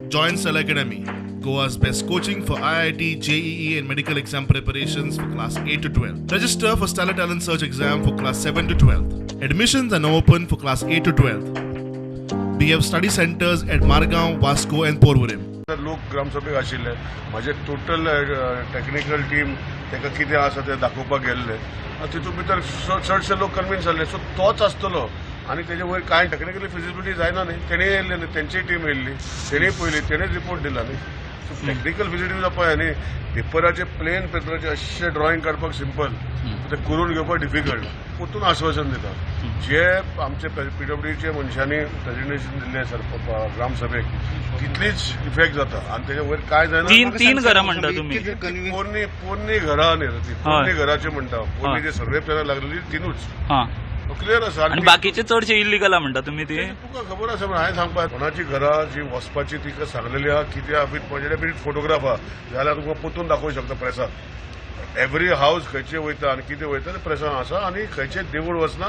Join Cell Academy, Goa's best coaching for IIT, JEE, and medical exam preparations for class 8 to 12. Register for Stellar Talent Search exam for class 7 to 12th. Admissions are now open for class 8 to 12th. We have study centers at Margaon, Vasco, and Porvorim. लोक ग्रामसभेक आशिल्ले माझे total technical team ताका कितें आसा तें दाखोवपाक गेल्ले तितून भितर चडशे लोक कन्विन्स जाल्ले सो तोच आसतलो आनी तेजे वयर कांय टेक्निकली फिजिबिलिटी जायना न्ही तेणी येयल्ले न्ही तेंची टीम येयल्ली तेणी पयली तेणेच रिपोर्ट दिला न्ही सो टेक्निकल फिजिबिलिटी जावपाक न्ही पेपराचे प्लेन पेपराचे अशें ड्रॉइंग काडपाक सिंपल ते करून घेवपाक डिफिकल्ट परतून आश्वासन दिता जे आमचे PWDचे मनशांनी प्रेजेंटेशन दिल्ले सर ग्रामसभेक तितलीच इफेक्ट जाता आनी तेजे वयर काय जायना तीन घरां म्हणटा तुमी पोरणी घरां न्ही पोरणी घराचे म्हणटा पोरणी जे सर्वे पेरां लागलेली तिनूच क्लियर आसा आनी बाकीचे चडशे इल्लीगल म्हणटा तुमी ते तुका खबर आसा हांवें सांगपाक कोणाची घरां जी वचपाची तिका सांगलेली आहा कितें आहा म्हजे फोटोग्राफ आहा जाल्यार तुका पोतून दाखोवंक शकता प्रेसाक एवरी हावस खंयचे वयता आनी कितें वयता तें प्रेसान आसा आनी खंयचें देवूळ वचना